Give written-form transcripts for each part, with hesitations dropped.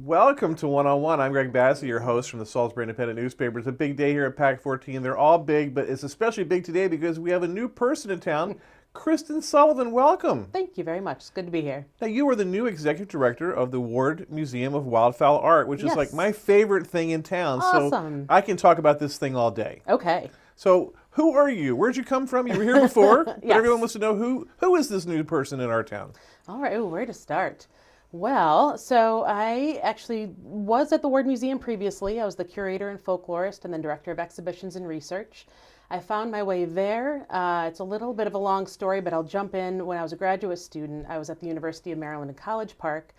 Welcome to One-on-One. I'm Greg Bassey, your host from the Salisbury Independent newspaper. It's a big day here at PAC 14. They're all big, but it's especially big today because we have a new person in town. Kristin Sullivan, welcome. Thank you very much. It's good to be here. Now, you are the new executive director of the Ward Museum of Wildfowl Art, which is like my favorite thing in town. Awesome. So I can talk about this thing all day. Okay. So who are you? Where'd you come from? You were here before, but Yes. everyone wants to know who is this new person in our town? All right. Ooh, where to start? Well, so I actually was at the Ward Museum previously. I was the curator and folklorist and then director of exhibitions and research. I found my way there. It's a little bit of a long story, but I'll jump in. When I was a graduate student, I was at the University of Maryland in College Park.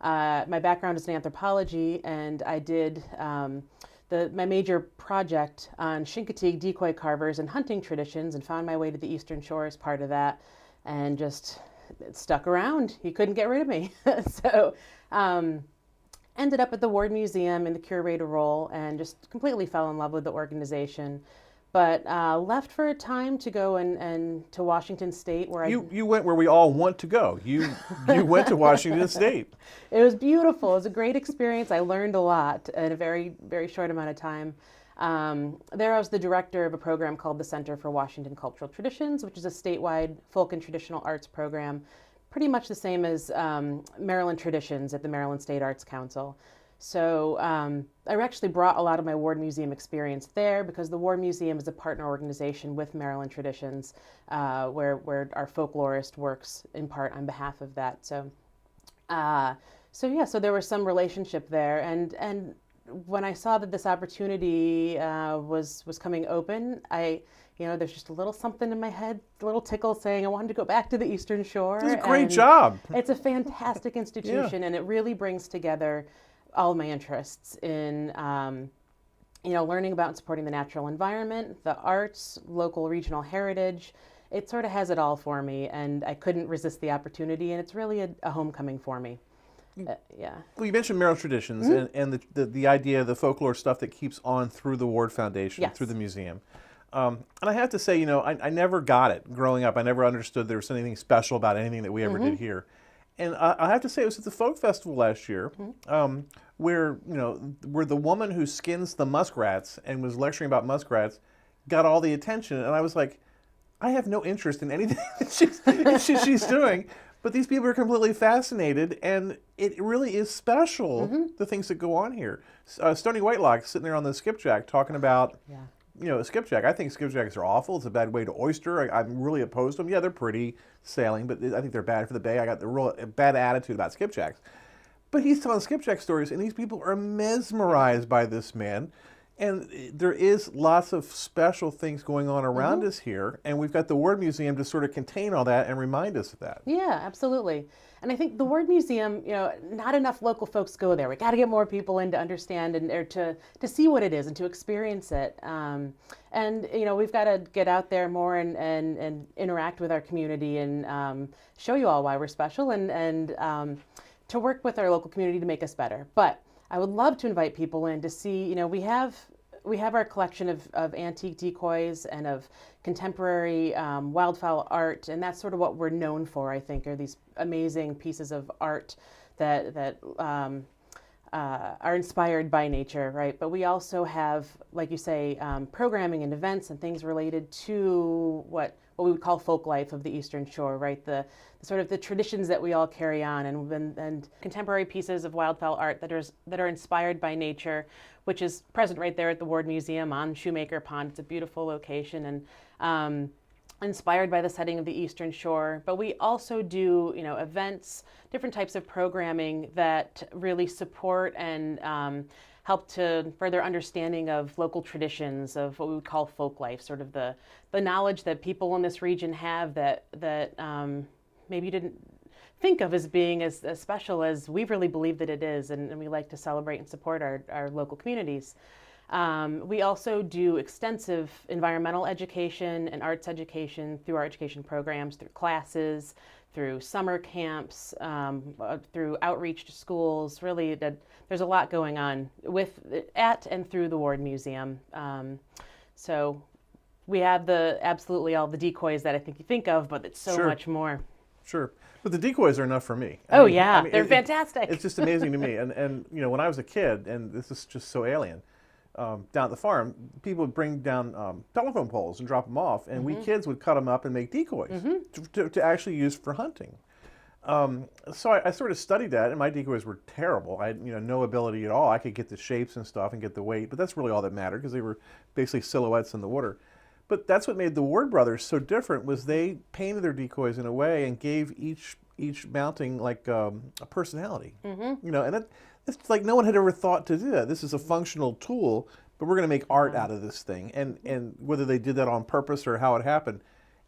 My background is in anthropology, and I did my major project on Chincoteague decoy carvers and hunting traditions, and found my way to the Eastern Shore as part of that, and just stuck around. He couldn't get rid of me. So ended up at the Ward Museum in the curator role and just completely fell in love with the organization. But left for a time to go and to Washington State, where You went where we all want to go. You went to Washington State. It was beautiful. It was a great experience. I learned a lot in a very, very short amount of time. There I was the director of a program called the Center for Washington Cultural Traditions, which is a statewide folk and traditional arts program, pretty much the same as Maryland Traditions at the Maryland State Arts Council. So I actually brought a lot of my Ward Museum experience there because the Ward Museum is a partner organization with Maryland Traditions, where our folklorist works in part on behalf of that. So so there was some relationship there, and when I saw that this opportunity was coming open, there's just a little something in my head, a little tickle saying I wanted to go back to the Eastern Shore. It's a great job. It's a fantastic institution, and it really brings together all of my interests in learning about and supporting the natural environment, the arts, local regional heritage. It sort of has it all for me, and I couldn't resist the opportunity, and it's really a homecoming for me. Yeah. Well, you mentioned Maryland Traditions and the idea of the folklore stuff that keeps on through the Ward Foundation, through the museum. And I have to say, I never got it growing up. I never understood there was anything special about anything that we ever did here. And I have to say, it was at the Folk Festival last year, where the woman who skins the muskrats and was lecturing about muskrats got all the attention. And I was like, I have no interest in anything that she's doing. But these people are completely fascinated, and it really is special, the things that go on here. Stony Whitelock sitting there on the skipjack talking about, skipjack. I think skipjacks are awful. It's a bad way to oyster. I'm really opposed to them. Yeah, they're pretty sailing, but I think they're bad for the bay. I got the real bad attitude about skipjacks. But he's telling skipjack stories, and these people are mesmerized by this man. And there is lots of special things going on around us here, and we've got the Ward Museum to sort of contain all that and remind us of that. Yeah, absolutely. And I think the Ward Museum, not enough local folks go there. We got to get more people in to understand or to see what it is and to experience it. We've got to get out there more and interact with our community and show you all why we're special and to work with our local community to make us better. But I would love to invite people in to see, we have our collection of antique decoys and of contemporary wildfowl art, and that's sort of what we're known for, I think, are these amazing pieces of art that are inspired by nature, right? But we also have, like you say, programming and events and things related to what we would call folk life of the Eastern Shore, right? The sort of the traditions that we all carry on, and contemporary pieces of wildfowl art that are inspired by nature, which is present right there at the Ward Museum on Shoemaker Pond. It's a beautiful location and inspired by the setting of the Eastern Shore. But we also do, events, different types of programming that really support and help to further understanding of local traditions, of what we would call folk life, sort of the knowledge that people in this region have that maybe you didn't think of as being as special as we really believe that it is, and we like to celebrate and support our local communities. We also do extensive environmental education and arts education through our education programs, through classes, through summer camps, through outreach to schools. Really, there's a lot going on at and through the Ward Museum. So we have absolutely all the decoys that I think you think of, but it's so much more. Sure. But the decoys are enough for me. I mean, they're fantastic. It's just amazing to me. And when I was a kid, and this is just so alien, down at the farm, people would bring down telephone poles and drop them off, and we kids would cut them up and make decoys to actually use for hunting. So I sort of studied that, and my decoys were terrible. I had no ability at all. I could get the shapes and stuff and get the weight, but that's really all that mattered because they were basically silhouettes in the water. But that's what made the Ward brothers so different, was they painted their decoys in a way and gave each mounting like a personality. And it's like no one had ever thought to do that. This is a functional tool, but we're going to make art out of this thing. And whether they did that on purpose or how it happened,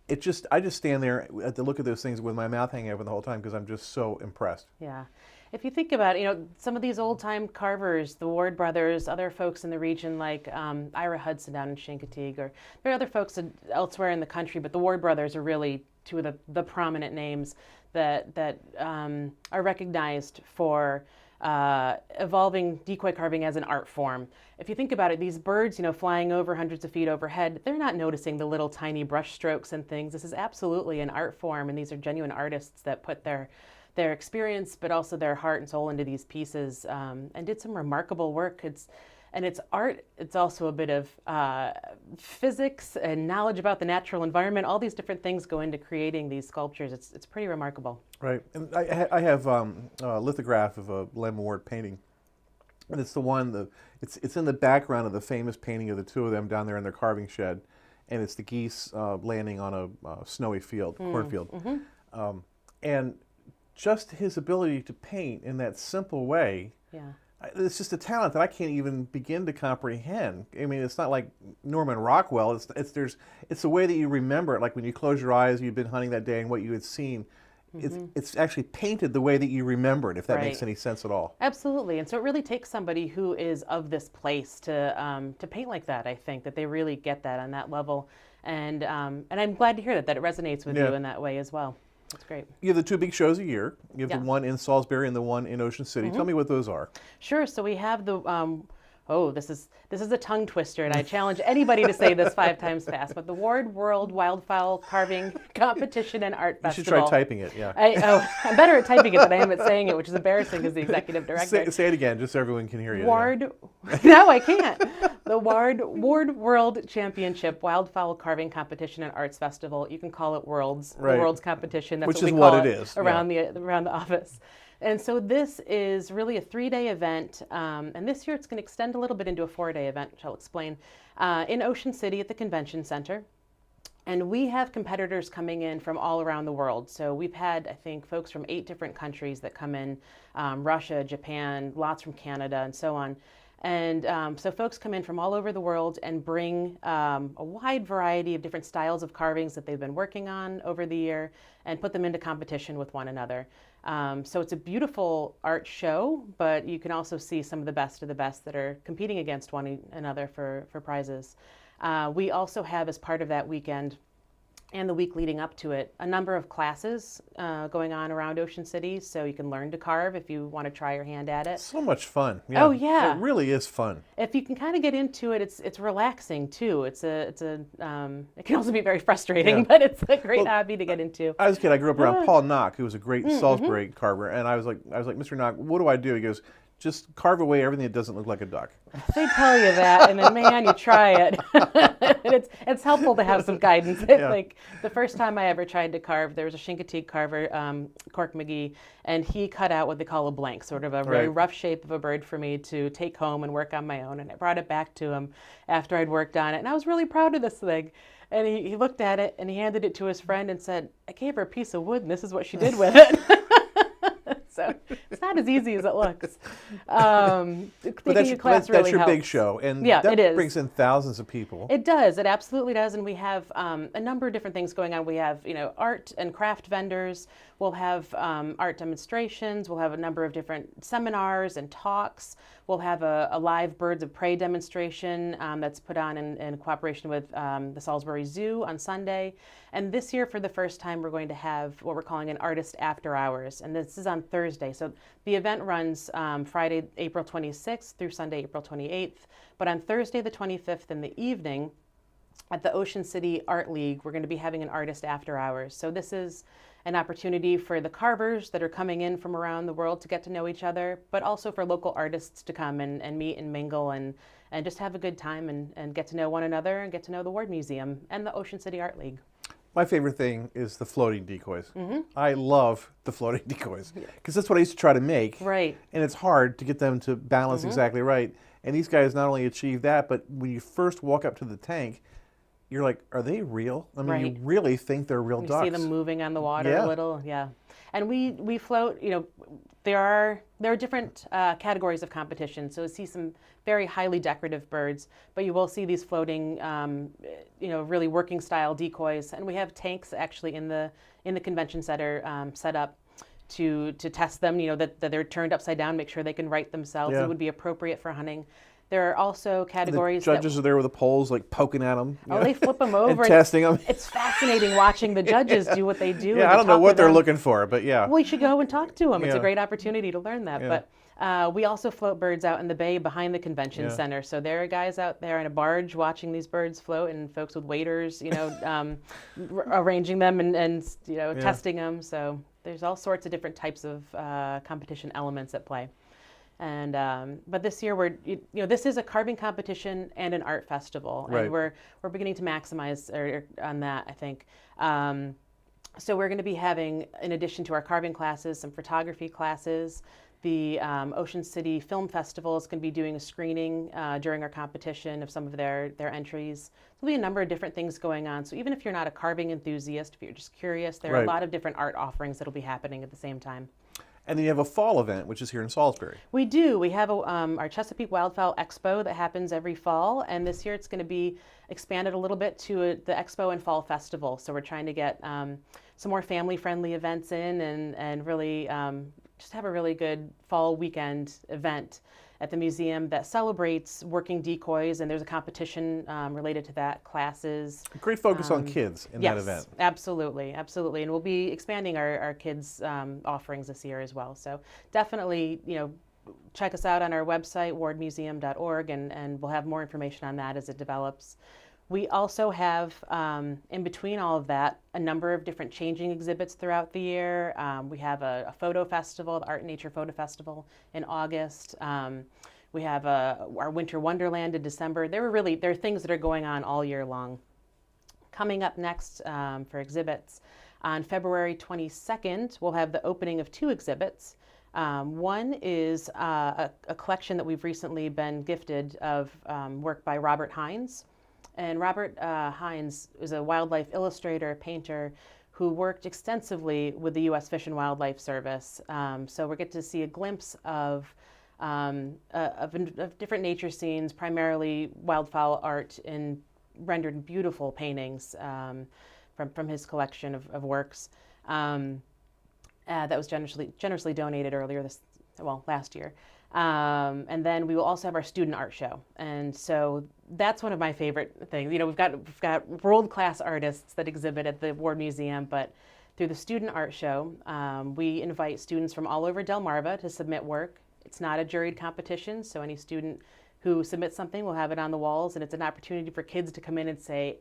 I just stand there at the look of those things with my mouth hanging open the whole time because I'm just so impressed. Yeah. If you think about it, some of these old-time carvers, the Ward brothers, other folks in the region like Ira Hudson down in Chincoteague, or there are other folks elsewhere in the country, but the Ward brothers are really two of the prominent names that are recognized for evolving decoy carving as an art form. If you think about it, these birds, flying over hundreds of feet overhead, they're not noticing the little tiny brush strokes and things. This is absolutely an art form, and these are genuine artists that put their experience, but also their heart and soul into these pieces, and did some remarkable work. It's art. It's also a bit of physics and knowledge about the natural environment. All these different things go into creating these sculptures. It's pretty remarkable. Right. And I have a lithograph of a Lemon Ward painting, and it's the one it's in the background of the famous painting of the two of them down there in their carving shed, and it's the geese landing on a snowy field, cornfield, and just his ability to paint in that simple way. Yeah. It's just a talent that I can't even begin to comprehend. I mean, it's not like Norman Rockwell. It's the way that you remember it. Like when you close your eyes, you'd been hunting that day and what you had seen. It's actually painted the way that you remember it, if that makes any sense at all. Absolutely. And so it really takes somebody who is of this place to paint like that. I think that they really get that on that level. And I'm glad to hear that it resonates with you in that way as well. That's great. You have the two big shows a year. You have the one in Salisbury and the one in Ocean City. Tell me what those are. Sure. So we have the this is a tongue twister, and I challenge anybody to say this 5 times fast. But the Ward World Wildfowl Carving Competition and Art Festival. You should try typing it. Yeah. I'm better at typing it than I am at saying it, which is embarrassing as the executive director. Say it again, just so everyone can hear you. No, I can't. The Ward World Championship Wildfowl Carving Competition and Arts Festival. You can call it Worlds, the World's Competition. That's which what is we call what it is around the office. And so this is really a 3-day event, and this year it's going to extend a little bit into a 4-day event, which I'll explain, in Ocean City at the Convention Center. And we have competitors coming in from all around the world. So we've had, I think, folks from 8 different countries that come in, Russia, Japan, lots from Canada, and so on. And so folks come in from all over the world and bring a wide variety of different styles of carvings that they've been working on over the year and put them into competition with one another. So it's a beautiful art show, but you can also see some of the best that are competing against one another for prizes. We also have, as part of that weekend and the week leading up to it, a number of classes going on around Ocean City, so you can learn to carve if you want to try your hand at it. So much fun. Yeah. Oh yeah, it really is fun. If you can kind of get into it, it's relaxing too. It can also be very frustrating, but it's a great hobby to get into. I was a kid. I grew up around Paul Knock, who was a great Salisbury carver, and I was like, Mr. Knock, what do I do? He goes, just carve away everything that doesn't look like a duck. They tell you that, and then man, you try it. And it's helpful to have some guidance. Like the first time I ever tried to carve, there was a Chincoteague carver, Cork McGee, and he cut out what they call a blank, sort of a very rough shape of a bird for me to take home and work on my own. And I brought it back to him after I'd worked on it, and I was really proud of this thing. And he looked at it and he handed it to his friend and said, "I gave her a piece of wood, and this is what she did with it." So it's not as easy as it looks. But that's your big show, and yeah, that it is. brings in thousands of people. It does. It absolutely does. And we have a number of different things going on. We have, art and craft vendors. We'll have art demonstrations. We'll have a number of different seminars and talks. We'll have a live birds of prey demonstration that's put on in cooperation with the Salisbury Zoo on Sunday. And this year, for the first time, we're going to have what we're calling an artist after hours. And this is on Thursday. So the event runs Friday, April 26th through Sunday, April 28th. But on Thursday, the 25th in the evening, at the Ocean City Art League, we're going to be having an artist after hours. So this is an opportunity for the carvers that are coming in from around the world to get to know each other, but also for local artists to come and meet and mingle and just have a good time and get to know one another and get to know the Ward Museum and the Ocean City Art League. My favorite thing is the floating decoys. I love the floating decoys because that's what I used to try to make. Right. And it's hard to get them to balance exactly right. And these guys not only achieve that, but when you first walk up to the tank, you're like, are they real? I mean, you really think they're real ducks. You see them moving on the water a little, And we float, there are different categories of competition. So you see some very highly decorative birds, but you will see these floating, really working style decoys. And we have tanks actually in the convention center set up to test them, that they're turned upside down, make sure they can right themselves. It would be appropriate for hunting. There are also categories. The judges are there with the poles, like poking at them. They flip them over and testing them. It's fascinating watching the judges do what they do. I don't know what they're looking for, but Well, you should go and talk to them. It's a great opportunity to learn that. But we also float birds out in the bay behind the convention center. So there are guys out there in a barge watching these birds float, and folks with waiters, arranging them and testing them. So there's all sorts of different types of competition elements at play. And but this year this is a carving competition and an art festival, and we're beginning to maximize on that, I think. So we're going to be having, in addition to our carving classes, some photography classes. The Ocean City Film Festival is going to be doing a screening during our competition of some of their entries. There'll be a number of different things going on. So even if you're not a carving enthusiast, if you're just curious, there are a lot of different art offerings that'll be happening at the same time. And then you have a fall event, which is here in Salisbury. We do. We have our Chesapeake Wildfowl Expo that happens every fall, and this year it's going to be expanded a little bit to the Expo and Fall Festival. So we're trying to get some more family-friendly events in and really just have a really good fall weekend event at the museum that celebrates working decoys, and there's a competition related to that, classes. Great focus on kids in that event. Yes, absolutely, absolutely. And we'll be expanding our kids' offerings this year as well. So definitely, check us out on our website, wardmuseum.org, and we'll have more information on that as it develops. We also have, in between all of that, a number of different changing exhibits throughout the year. We have a photo festival, the Art and Nature Photo Festival in August. We have our Winter Wonderland in December. There are things that are going on all year long. Coming up next for exhibits, on February 22nd, we'll have the opening of two exhibits. One is a collection that we've recently been gifted of work by Robert Hines. And Robert Hines is a wildlife illustrator, painter, who worked extensively with the U.S. Fish and Wildlife Service. So we get to see a glimpse of different nature scenes, primarily wildfowl art, rendered beautiful paintings from his collection of works that was generously donated last year. And then we will also have our student art show, and so that's one of my favorite things. We've got world-class artists that exhibit at the Ward Museum, but through the student art show, we invite students from all over Delmarva to submit work. It's not a juried competition, so any student who submits something will have it on the walls, and it's an opportunity for kids to come in and say,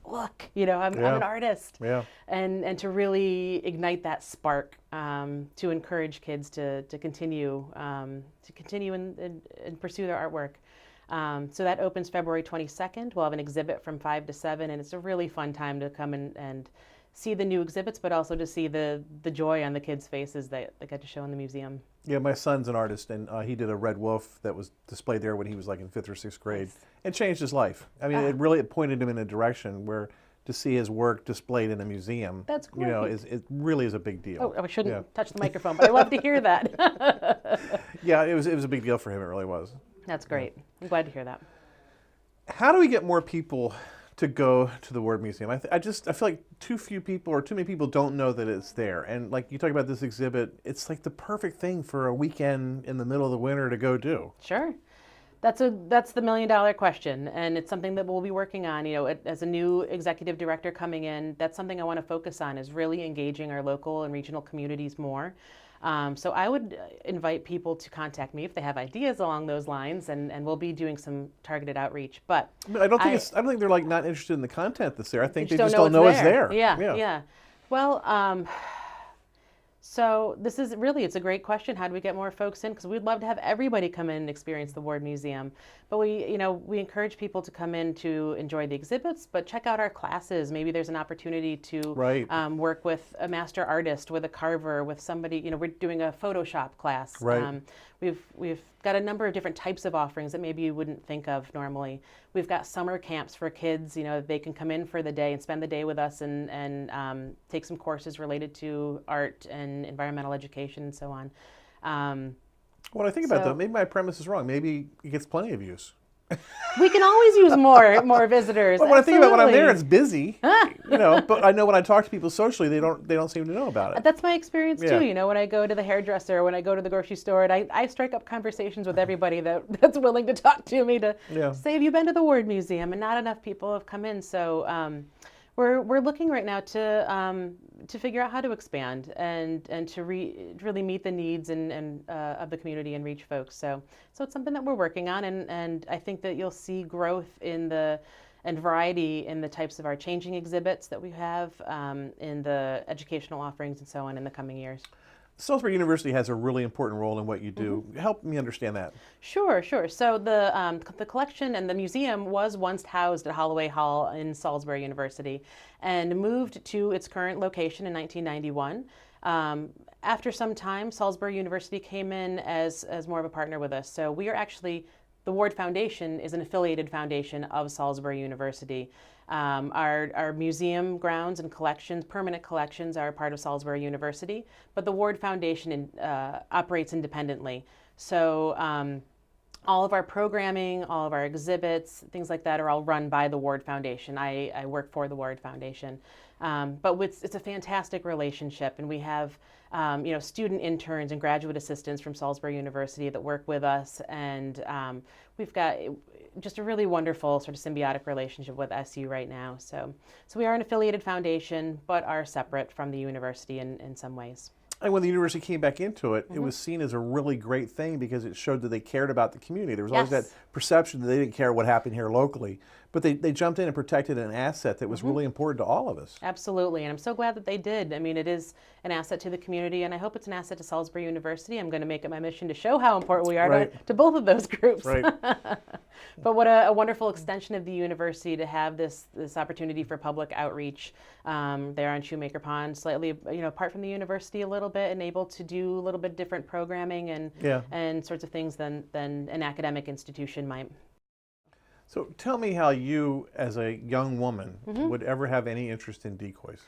look, I'm an artist. Yeah. And to really ignite that spark, to encourage kids to continue and pursue their artwork. So that opens February 22nd. We'll have an exhibit from 5 to 7, and it's a really fun time to come and see the new exhibits, but also to see the joy on the kids' faces that get to show in the museum. Yeah, my son's an artist, and he did a red wolf that was displayed there when he was like in 5th or 6th grade. Nice. It changed his life. I mean, it pointed him in a direction where to see his work displayed in a museum, That's great. it really is a big deal. Oh, I shouldn't touch the microphone, but I love to hear that. Yeah, it was a big deal for him. It really was. That's great. I'm glad to hear that. How do we get more people to go to the Ward Museum? I feel like too few people or too many people don't know that it's there. And like you talk about this exhibit, it's like the perfect thing for a weekend in the middle of the winter to go do. Sure. That's the $1 million question, and it's something that we'll be working on. As a new executive director coming in, that's something I want to focus on, is really engaging our local and regional communities more. So I would invite people to contact me if they have ideas along those lines, and we'll be doing some targeted outreach. But I don't think they're like not interested in the content that's there. I think they just don't don't know it's there. Yeah. Well, so this is really, it's a great question. How do we get more folks in? Because we'd love to have everybody come in and experience the Ward Museum. But we encourage people to come in to enjoy the exhibits, but check out our classes. Maybe there's an opportunity to work with a master artist, with a carver, with somebody. We're doing a Photoshop class. Right. We've got a number of different types of offerings that maybe you wouldn't think of normally. We've got summer camps for kids. They can come in for the day and spend the day with us and take some courses related to art and environmental education and so on. When I think about that, maybe my premise is wrong. Maybe it gets plenty of use. We can always use more visitors. Well, when I think about when I'm there, it's busy. But I know when I talk to people socially, they don't seem to know about it. That's my experience too. When I go to the hairdresser, when I go to the grocery store, and I strike up conversations with everybody that's willing to talk to me to say, have you been to the Ward Museum? And not enough people have come in. So we're looking right now to figure out how to expand and to really meet the needs of the community and reach folks. So it's something that we're working on, and I think that you'll see growth and variety in the types of our changing exhibits that we have, in the educational offerings and so on in the coming years. Salisbury University has a really important role in what you do. Help me understand that. Sure. So the collection and the museum was once housed at Holloway Hall in Salisbury University and moved to its current location in 1991. After some time, Salisbury University came in as more of a partner with us. So we are actually, the Ward Foundation is an affiliated foundation of Salisbury University. Our museum grounds and collections, permanent collections, are a part of Salisbury University, but the Ward Foundation operates independently. So all of our programming, all of our exhibits, things like that are all run by the Ward Foundation. I work for the Ward Foundation. But it's a fantastic relationship, and we have student interns and graduate assistants from Salisbury University that work with us, and we've got just a really wonderful sort of symbiotic relationship with SU right now. So we are an affiliated foundation, but are separate from the university in some ways. And when the university came back into it, it was seen as a really great thing because it showed that they cared about the community. There was always that perception that they didn't care what happened here locally, but they jumped in and protected an asset that was really important to all of us. Absolutely, and I'm so glad that they did. I mean, it is an asset to the community, and I hope it's an asset to Salisbury University. I'm going to make it my mission to show how important we are to both of those groups. Right. But what a wonderful extension of the university to have this opportunity for public outreach there on Shoemaker Pond, slightly apart from the university a little bit, and able to do a little bit different programming and sorts of things than an academic institution might. So tell me how you, as a young woman, would ever have any interest in decoys.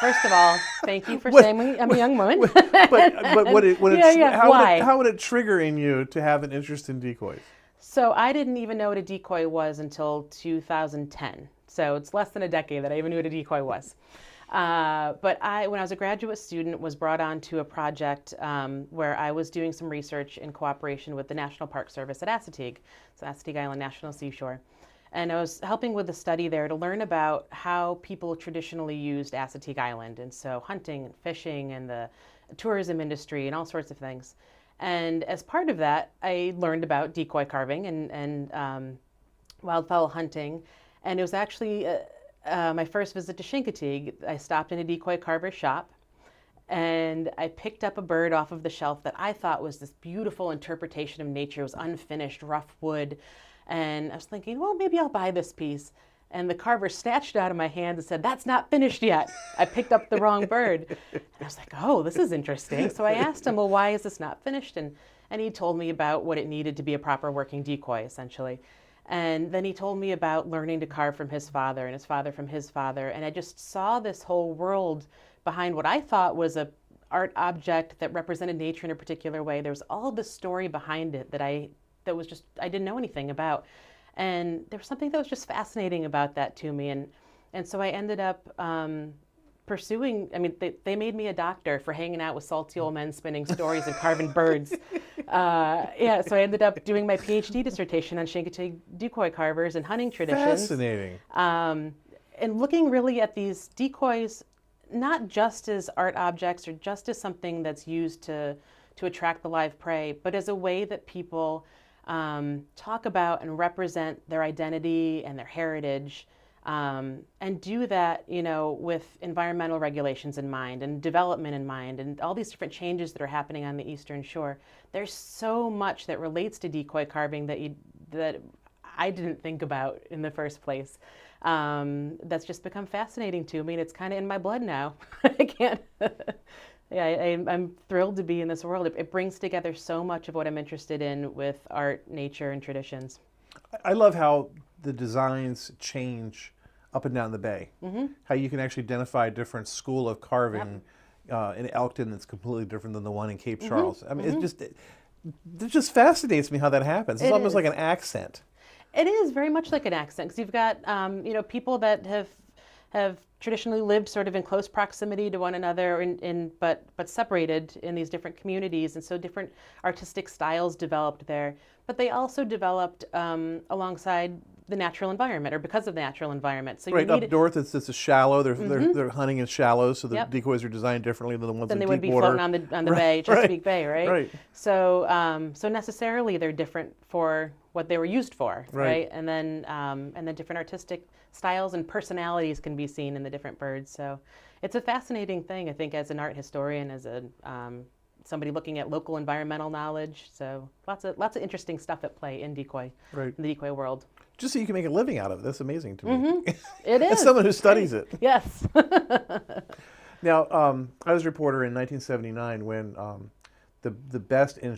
First of all, thank you for saying I'm a young woman. But how would it trigger in you to have an interest in decoys? So I didn't even know what a decoy was until 2010. So it's less than a decade that I even knew what a decoy was. But when I was a graduate student, was brought on to a project where I was doing some research in cooperation with the National Park Service at Assateague, so Assateague Island National Seashore. And I was helping with a study there to learn about how people traditionally used Assateague Island, and so hunting and fishing and the tourism industry and all sorts of things. And as part of that, I learned about decoy carving and wildfowl hunting. And it was actually my first visit to Chincoteague. I stopped in a decoy carver shop, and I picked up a bird off of the shelf that I thought was this beautiful interpretation of nature. It was unfinished, rough wood. And I was thinking, well, maybe I'll buy this piece. And the carver snatched it out of my hand and said, "That's not finished yet." I picked up the wrong bird. And I was like, oh, this is interesting. So I asked him, well, why is this not finished? And he told me about what it needed to be a proper working decoy, essentially. And then he told me about learning to carve from his father and his father from his father. And I just saw this whole world behind what I thought was a art object that represented nature in a particular way. There was all this story behind it that I didn't know anything about. And there was something that was just fascinating about that to me. And so I ended up pursuing, I mean, they made me a doctor for hanging out with salty old men spinning stories and carving birds. So I ended up doing my PhD dissertation on Chincoteague decoy carvers and hunting traditions. Fascinating. And looking really at these decoys, not just as art objects or just as something that's used to attract the live prey, but as a way that people talk about and represent their identity and their heritage. And do that, with environmental regulations in mind and development in mind and all these different changes that are happening on the Eastern Shore. There's so much that relates to decoy carving that I didn't think about in the first place. That's just become fascinating to me, and it's kind of in my blood now. I can't. I'm thrilled to be in this world. It brings together so much of what I'm interested in with art, nature, and traditions. I love how the designs change up and down the bay. Mm-hmm. How you can actually identify a different school of carving in Elkton that's completely different than the one in Cape Charles. I mean, it just fascinates me how that happens. It's almost like an accent. It is very much like an accent, because you've got people that have traditionally lived sort of in close proximity to one another, but separated in these different communities, and so different artistic styles developed there. But they also developed alongside the natural environment, or because of the natural environment. So right, up north it's a shallow. They're hunting in shallows, so the decoys are designed differently than the ones in deep water. Then they would be floating on the bay, Chesapeake Bay, right? Right. So necessarily they're different for what they were used for, right? And then different artistic styles and personalities can be seen in the different birds. So it's a fascinating thing, I think, as an art historian, as a somebody looking at local environmental knowledge. So lots of interesting stuff at play in decoy, in the decoy world. Just so you can make a living out of it. That's amazing to me. Mm-hmm. It is. As someone who studies it. Yes. Now, I was a reporter in 1979 when the best in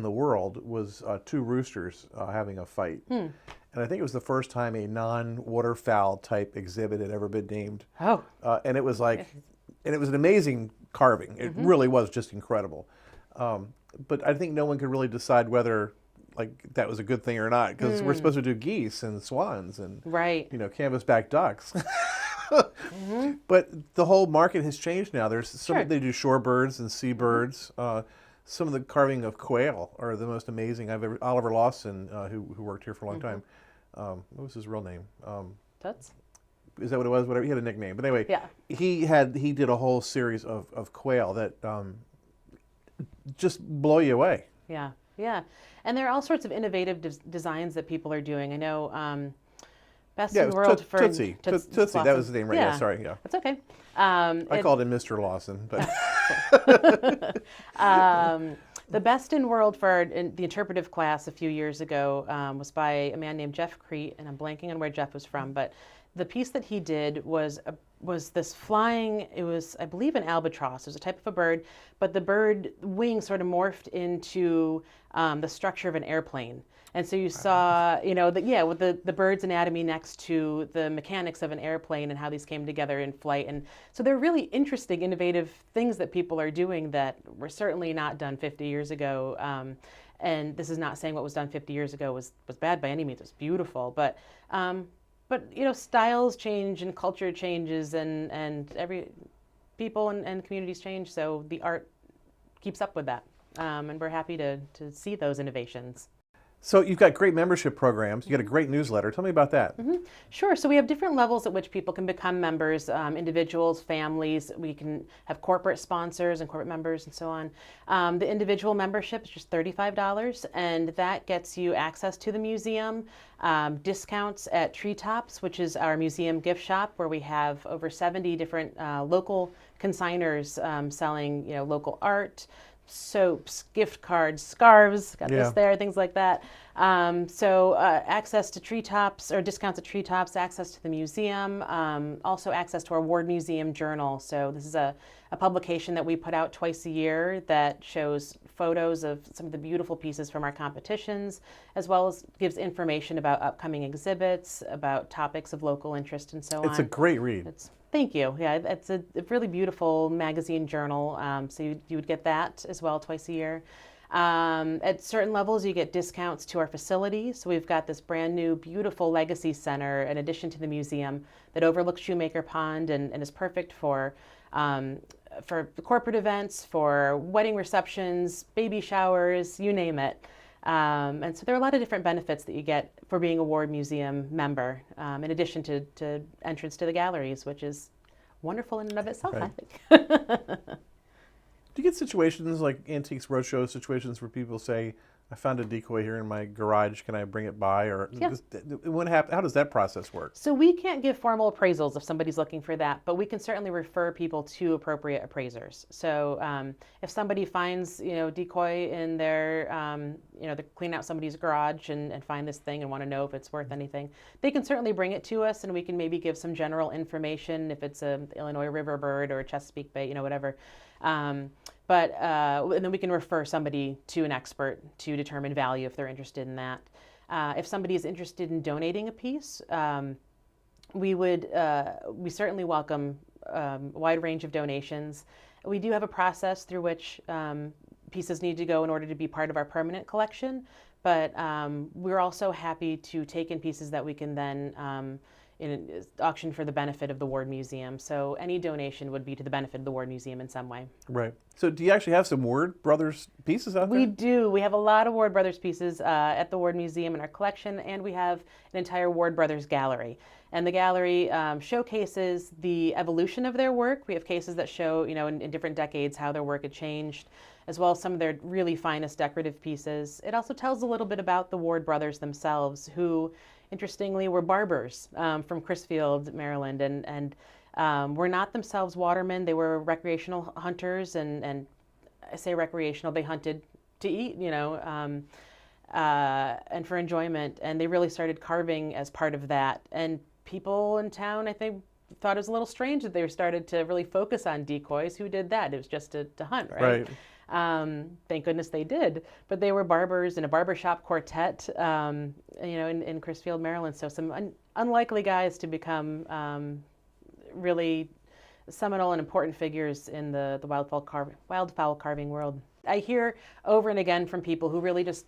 the world was two roosters having a fight. And I think it was the first time a non-waterfowl type exhibit had ever been named. Oh. And it was and it was an amazing carving. It really was just incredible. But I think no one could really decide whether that was a good thing or not, because we're supposed to do geese and swans and canvasback ducks. But the whole market has changed now. There's they do shorebirds and seabirds. Some of the carving of quail are the most amazing I've ever. Oliver Lawson, who worked here for a long time. What was his real name? Toots? Is that what it was? Whatever. He had a nickname. But anyway, he did a whole series of quail that just blow you away. Yeah. Yeah. And there are all sorts of innovative designs that people are doing. I know best in the world for Tootsie. Tootsie, that was the name, right? Yeah, sorry. Yeah. That's okay. I called him Mr. Lawson, but the best in world for the interpretive class a few years ago was by a man named Jeff Crete, and I'm blanking on where Jeff was from, but the piece that he did was this flying, it was, I believe, an albatross. It was a type of a bird, but the bird wing sort of morphed into the structure of an airplane. And so you saw, with the bird's anatomy next to the mechanics of an airplane and how these came together in flight. And so they're really interesting, innovative things that people are doing that were certainly not done 50 years ago. And this is not saying what was done 50 years ago was bad by any means. It was beautiful, but styles change and culture changes, and every people and communities change. So the art keeps up with that, and we're happy to see those innovations. So you've got great membership programs. You got a great newsletter. Tell me about that. Sure. So we have different levels at which people can become members, individuals, families. We can have corporate sponsors and corporate members and so on. The individual membership is just $35, and that gets you access to the museum, discounts at Treetops, which is our museum gift shop, where we have over 70 different local consigners selling local art, soaps, gift cards, scarves, got Yeah. this there, things like that. Access to treetops or discounts at treetops, access to the museum, also access to our Ward Museum Journal. So this is a publication that we put out twice a year that shows photos of some of the beautiful pieces from our competitions, as well as gives information about upcoming exhibits, about topics of local interest, and so on. It's a great read. Thank you. Yeah, it's a really beautiful magazine journal. So you would get that as well twice a year. At certain levels, you get discounts to our facilities. So we've got this brand new, beautiful Legacy Center in addition to the museum that overlooks Shoemaker Pond and is perfect for corporate events, for wedding receptions, baby showers, you name it. And so there are a lot of different benefits that you get for being a Ward Museum member, in addition to entrance to the galleries, which is wonderful in and of itself, Right. I think. Do you get situations like Antiques Roadshow situations where people say, I found a decoy here in my garage, can I bring it by? Or Yeah. how does that process work? So we can't give formal appraisals if somebody's looking for that, but we can certainly refer people to appropriate appraisers. So if somebody finds, decoy in their, they're cleaning out somebody's garage and find this thing and want to know if it's worth anything, they can certainly bring it to us and we can maybe give some general information if it's a Illinois River bird or a Chesapeake Bay, whatever. And then we can refer somebody to an expert to determine value if they're interested in that. If somebody is interested in donating a piece, we certainly welcome a wide range of donations. We do have a process through which pieces need to go in order to be part of our permanent collection, but we're also happy to take in pieces that we can then auction for the benefit of the Ward Museum. So any donation would be to the benefit of the Ward Museum in some way. Right. So do you actually have some Ward Brothers pieces out there? We do. We have a lot of Ward Brothers pieces at the Ward Museum in our collection, and we have an entire Ward Brothers gallery. And the gallery showcases the evolution of their work. We have cases that show, in different decades how their work had changed, as well as some of their really finest decorative pieces. It also tells a little bit about the Ward Brothers themselves, who, interestingly, were barbers from Crisfield, Maryland, and were not themselves watermen. They were recreational hunters, and I say recreational, they hunted to eat, and for enjoyment. And they really started carving as part of that. And people in town, I think, thought it was a little strange that they started to really focus on decoys. Who did that? It was just to hunt, right? Thank goodness they did. But they were barbers in a barbershop quartet, in Crisfield, Maryland. So some unlikely guys to become really seminal and important figures in the wildfowl carving world. I hear over and again from people who really just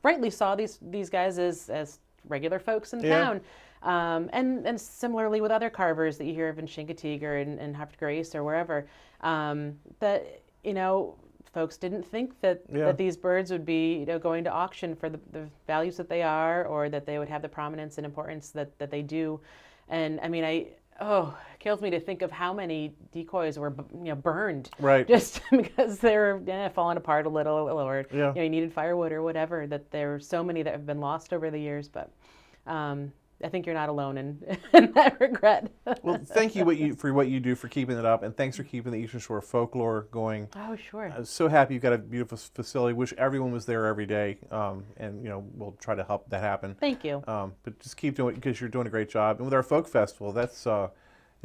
rightly saw these guys as regular folks in town. And similarly with other carvers that you hear of in Chincoteague and Harvard Grace or wherever, that, folks didn't think that these birds would be going to auction for the values that they are, or that they would have the prominence and importance that they do. And I mean, it kills me to think of how many decoys were burned, right, just because they were falling apart a little, or you needed firewood or whatever. That there are so many that have been lost over the years, but I think you're not alone in that regret. Well, thank you for what you do for keeping it up, and thanks for keeping the Eastern Shore folklore going. Oh, sure. I'm so happy you've got a beautiful facility. Wish everyone was there every day, and we'll try to help that happen. Thank you. But just keep doing it because you're doing a great job. And with our folk festival, that's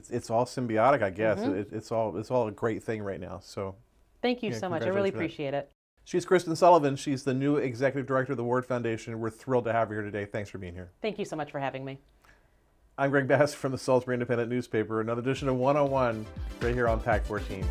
it's all symbiotic, I guess. It's all a great thing right now. So thank you so much. I really appreciate it. She's Kristin Sullivan. She's the new executive director of the Ward Foundation. We're thrilled to have her here today. Thanks for being here. Thank you so much for having me. I'm Greg Bass from the Salisbury Independent Newspaper. Another edition of 101 right here on PAC 14.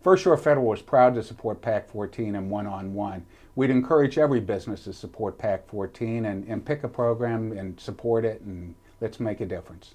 First Shore Federal is proud to support PAC 14 and one-on-one. We'd encourage every business to support PAC 14 and pick a program and support it, and let's make a difference.